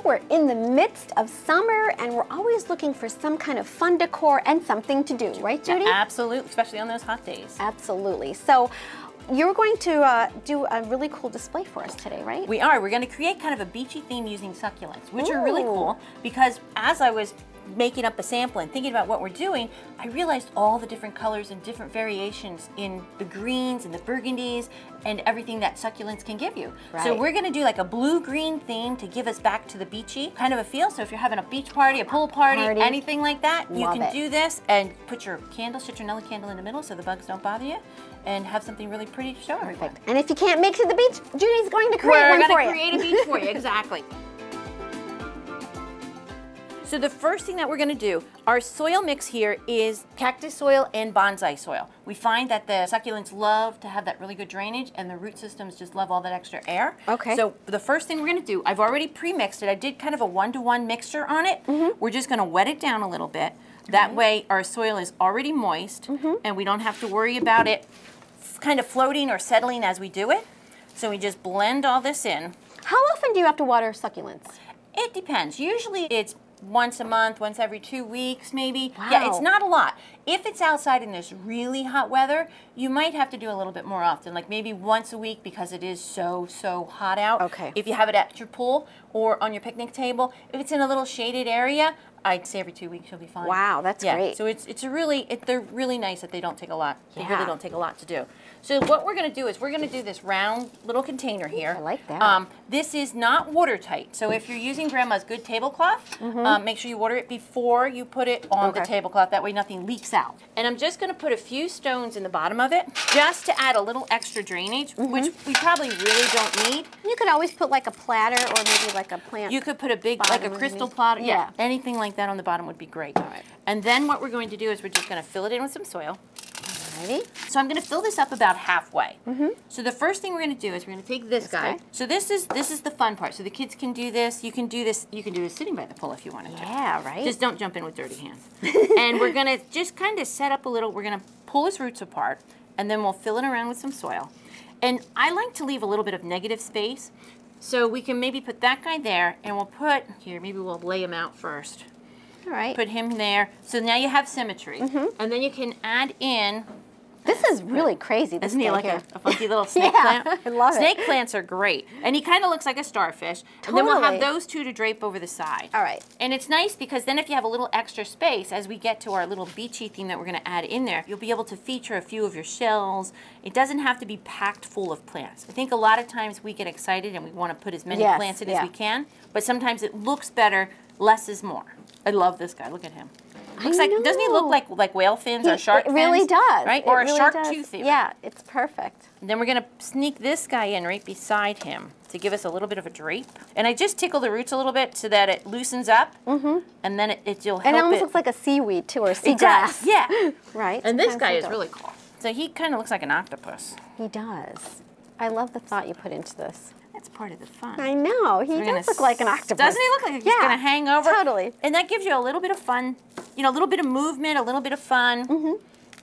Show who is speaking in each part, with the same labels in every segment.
Speaker 1: we're in the midst of summer and we're always looking for some kind of fun decor and something to do, right, Judy?
Speaker 2: Yeah, absolutely, especially on those hot days.
Speaker 1: Absolutely. So you're going to do a really cool display for us today, right?
Speaker 2: We are. We're going to create kind of a beachy theme using succulents, which are really cool because as I was making up a sample and thinking about what we're doing, I realized all the different colors and different variations in the greens and the burgundies and everything that succulents can give you.
Speaker 1: Right.
Speaker 2: So we're going to do like a blue-green theme to give us back to the beachy kind of a feel. So if you're having a beach party, a pool party, anything like that, you can do this and put your candle, citronella candle in the middle so the bugs don't bother you, and have something really pretty to show everyone.
Speaker 1: And if you can't make it to the beach, Judy's going to create one for you.
Speaker 2: We're going to create a beach for you, exactly. So the first thing that we're going to do, our soil mix here is cactus soil and bonsai soil. We find that the succulents love to have that really good drainage and the root systems just love all that extra air.
Speaker 1: Okay.
Speaker 2: So the first thing we're going to do, I've already pre-mixed it. I did kind of a 1-to-1 mixture on it. We're just going to wet it down a little bit. That way our soil is already moist and we don't have to worry about it kind of floating or settling as we do it. So we just blend all this in.
Speaker 1: How often do you have to water succulents?
Speaker 2: It depends. Usually it's once a month, once every 2 weeks maybe.
Speaker 1: Wow.
Speaker 2: Yeah, it's not a lot. If it's outside in this really hot weather, you might have to do a little bit more often, like maybe once a week because it is so hot out.
Speaker 1: Okay.
Speaker 2: If you have it at your pool or on your picnic table, if it's in a little shaded area, I'd say every 2 weeks you'll be fine.
Speaker 1: Wow, that's great.
Speaker 2: So they're really nice that they don't take a lot. They really don't take a lot to do. So what we're going to do is we're going to do this round little container here.
Speaker 1: I like that.
Speaker 2: This is not watertight. So if you're using Grandma's good tablecloth, make sure you water it before you put it on the tablecloth. That way nothing leaks out. And I'm just going to put a few stones in the bottom of it just to add a little extra drainage, which we probably really don't need.
Speaker 1: You could always put like a platter or maybe like a plant.
Speaker 2: You could put a big, like a crystal platter. Yeah, anything like that on the bottom would be great. All right. And then what we're going to do is we're just going to fill it in with some soil.
Speaker 1: Alrighty.
Speaker 2: So I'm going to fill this up about halfway. So the first thing we're going to do is we're going to take this guy. So this is the fun part. So the kids can do this. You can do this. You can do this sitting by the pool if you wanted to.
Speaker 1: Yeah, right.
Speaker 2: Just don't jump in with dirty hands. And we're going to just kind of set up a little. We're going to pull his roots apart, and then we'll fill it around with some soil. And I like to leave a little bit of negative space. So we can maybe put that guy there, and we'll put here. Maybe we'll lay him out first.
Speaker 1: All right.
Speaker 2: Put him there. So now you have symmetry. And then you can add in.
Speaker 1: This is really crazy.
Speaker 2: Isn't he like a funky little snake plant?
Speaker 1: I love it.
Speaker 2: Snake plants are great. And he kind of looks like a starfish. And then we'll have those two to drape over the side.
Speaker 1: All right.
Speaker 2: And it's nice because then if you have a little extra space, as we get to our little beachy theme that we're going to add in there, you'll be able to feature a few of your shells. It doesn't have to be packed full of plants. I think a lot of times we get excited and we want to put as many plants in as we can. But sometimes it looks better, less is more. I love this guy. Look at him. Looks like, doesn't he look like whale fins or shark fins?
Speaker 1: It really does.
Speaker 2: Right? Or a
Speaker 1: really
Speaker 2: shark
Speaker 1: does.
Speaker 2: tooth even.
Speaker 1: Yeah, it's perfect.
Speaker 2: And then we're going to sneak this guy in right beside him to give us a little bit of a drape. And I just tickle the roots a little bit so that it loosens up. And then you'll help it.
Speaker 1: And it almost looks like a seaweed too, or seagrass.
Speaker 2: Yeah.
Speaker 1: Right.
Speaker 2: And this guy is really cool. So he kind of looks like an octopus.
Speaker 1: He does. I love the thought you put into this.
Speaker 2: That's part of the fun.
Speaker 1: I know. He does look like an octopus.
Speaker 2: Doesn't he look like he's going to hang over?
Speaker 1: Totally.
Speaker 2: And that gives you a little bit of fun, a little bit of movement, a little bit of fun. All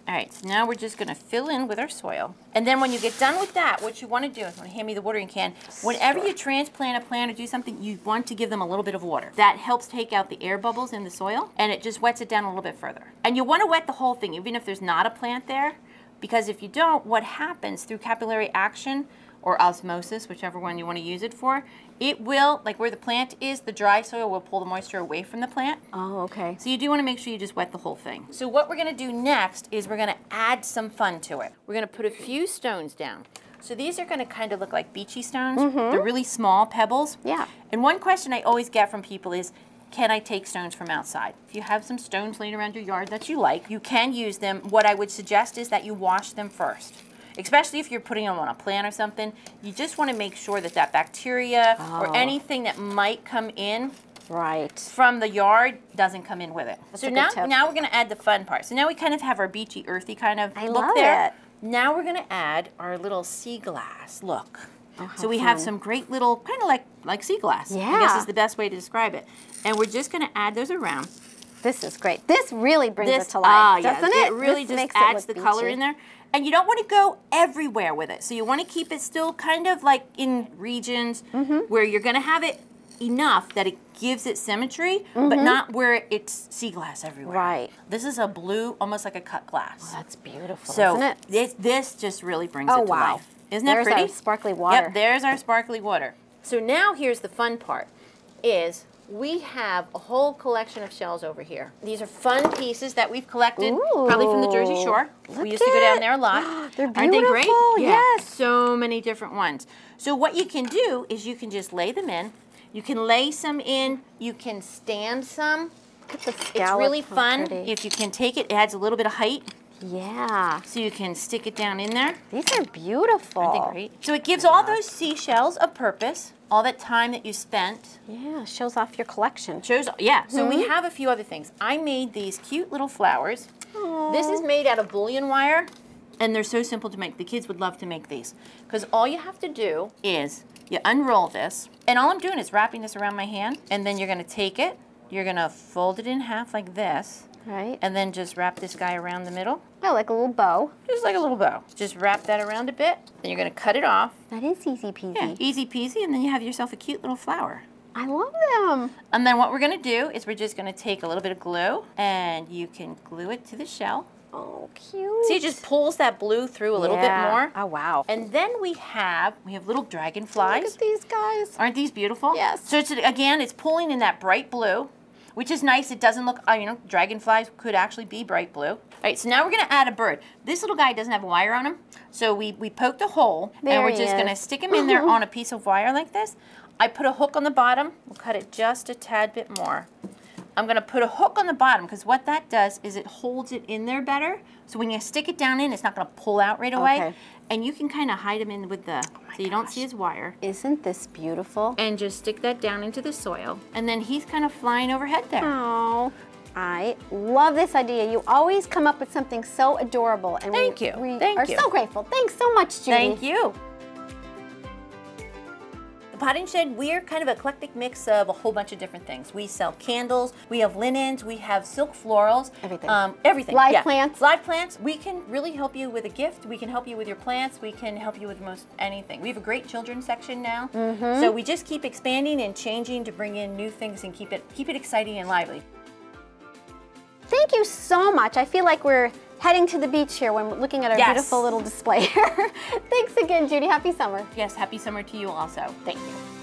Speaker 2: right, so now we're just going to fill in with our soil. And then when you get done with that, what you want to do is, hand me the watering can, whenever you transplant a plant or do something, you want to give them a little bit of water. That helps take out the air bubbles in the soil, and it just wets it down a little bit further. And you want to wet the whole thing, even if there's not a plant there, because if you don't, what happens through capillary action, or osmosis, whichever one you want to use it for, it will, like where the plant is, the dry soil will pull the moisture away from the plant.
Speaker 1: Oh, okay.
Speaker 2: So you do want to make sure you just wet the whole thing. So what we're going to do next is we're going to add some fun to it. We're going to put a few stones down. So these are going to kind of look like beachy stones. They're really small pebbles.
Speaker 1: Yeah.
Speaker 2: And one question I always get from people is, can I take stones from outside? If you have some stones laying around your yard that you like, you can use them. What I would suggest is that you wash them first. Especially if you're putting them on a plant or something, you just want to make sure that that bacteria or anything that might come in from the yard doesn't come in with it.
Speaker 1: That's
Speaker 2: so
Speaker 1: a good tip.
Speaker 2: now we're going to add the fun part. So now we kind of have our beachy, earthy kind of look
Speaker 1: love
Speaker 2: there.
Speaker 1: it.
Speaker 2: Now we're going to add our little sea glass look.
Speaker 1: Oh,
Speaker 2: so we have some great little, kind of like sea glass.
Speaker 1: Yeah.
Speaker 2: I guess is the best way to describe it. And we're just going to add those around.
Speaker 1: This is great. This really brings it to life, doesn't it?
Speaker 2: It really
Speaker 1: this
Speaker 2: just adds the color in there. And you don't want to go everywhere with it. So you want to keep it still kind of like in regions where you're going to have it enough that it gives it symmetry, but not where it's sea glass everywhere.
Speaker 1: Right.
Speaker 2: This is a blue, almost like a cut glass.
Speaker 1: Oh, that's beautiful,
Speaker 2: So
Speaker 1: isn't it?
Speaker 2: this just really brings it to
Speaker 1: wow.
Speaker 2: life. Isn't that
Speaker 1: There's
Speaker 2: pretty?
Speaker 1: our sparkly water.
Speaker 2: Yep, there's our sparkly water. So now here's the fun part, is we have a whole collection of shells over here. These are fun pieces that we've collected, probably from the Jersey Shore. We used to go down there a lot.
Speaker 1: They're
Speaker 2: Aren't they great?
Speaker 1: beautiful, yes.
Speaker 2: So many different ones. So what you can do is you can just lay them in. You can lay some in. You can stand some.
Speaker 1: Look at the
Speaker 2: It's
Speaker 1: scallop,
Speaker 2: really
Speaker 1: how
Speaker 2: fun
Speaker 1: pretty.
Speaker 2: if you can take it. It adds a little bit of height,
Speaker 1: Yeah.
Speaker 2: so you can stick it down in there.
Speaker 1: These are beautiful.
Speaker 2: Aren't they great? So it gives all those seashells a purpose. All that time that you spent.
Speaker 1: Yeah, shows off your collection.
Speaker 2: Shows, yeah. So we have a few other things. I made these cute little flowers.
Speaker 1: Aww.
Speaker 2: This is made out of bullion wire, and they're so simple to make. The kids would love to make these, because all you have to do is you unroll this, and all I'm doing is wrapping this around my hand, and then you're going to take it, you're going to fold it in half like this,
Speaker 1: Right.
Speaker 2: and then just wrap this guy around the middle,
Speaker 1: Oh, like a little bow.
Speaker 2: just like a little bow. Just wrap that around a bit, then you're going to cut it off.
Speaker 1: That is easy peasy.
Speaker 2: Yeah, easy peasy, and then you have yourself a cute little flower.
Speaker 1: I love them.
Speaker 2: And then what we're going to do is we're just going to take a little bit of glue, and you can glue it to the shell.
Speaker 1: Oh, cute.
Speaker 2: See, it just pulls that blue through a little bit
Speaker 1: Yeah.
Speaker 2: more.
Speaker 1: Oh, wow.
Speaker 2: And then we have little dragonflies.
Speaker 1: Look at these guys.
Speaker 2: Aren't these beautiful?
Speaker 1: Yes.
Speaker 2: So it's, again, it's pulling in that bright blue, which is nice. It doesn't look, dragonflies could actually be bright blue. All right, so now we're going to add a bird. This little guy doesn't have a wire on him, so we poked a hole,
Speaker 1: There
Speaker 2: and we're
Speaker 1: he
Speaker 2: just going to
Speaker 1: is.
Speaker 2: stick him in there on a piece of wire like this. I put a hook on the bottom. We'll cut it just a tad bit more. I'm going to put a hook on the bottom, because what that does is it holds it in there better. So when you stick it down in, it's not going to pull out right away.
Speaker 1: Okay.
Speaker 2: And you can kind of hide him in with the, so you don't see his wire.
Speaker 1: Isn't this beautiful?
Speaker 2: And just stick that down into the soil. And then he's kind of flying overhead there.
Speaker 1: Oh, I love this idea. You always come up with something so adorable. And
Speaker 2: Thank you.
Speaker 1: We
Speaker 2: Thank
Speaker 1: are
Speaker 2: you.
Speaker 1: so grateful. Thanks so much, Judy.
Speaker 2: Thank you. The Potting Shed, we're kind of an eclectic mix of a whole bunch of different things. We sell candles, we have linens, we have silk florals.
Speaker 1: Everything.
Speaker 2: Everything.
Speaker 1: Live plants.
Speaker 2: Live plants. We can really help you with a gift. We can help you with your plants. We can help you with most anything. We have a great children's section now. So we just keep expanding and changing to bring in new things and keep it exciting and lively.
Speaker 1: Thank you so much. I feel like we're heading to the beach here when we're looking at our
Speaker 2: Yes.
Speaker 1: beautiful little display here. Thanks again, Judy. Happy summer.
Speaker 2: Yes, happy summer to you also.
Speaker 1: Thank you.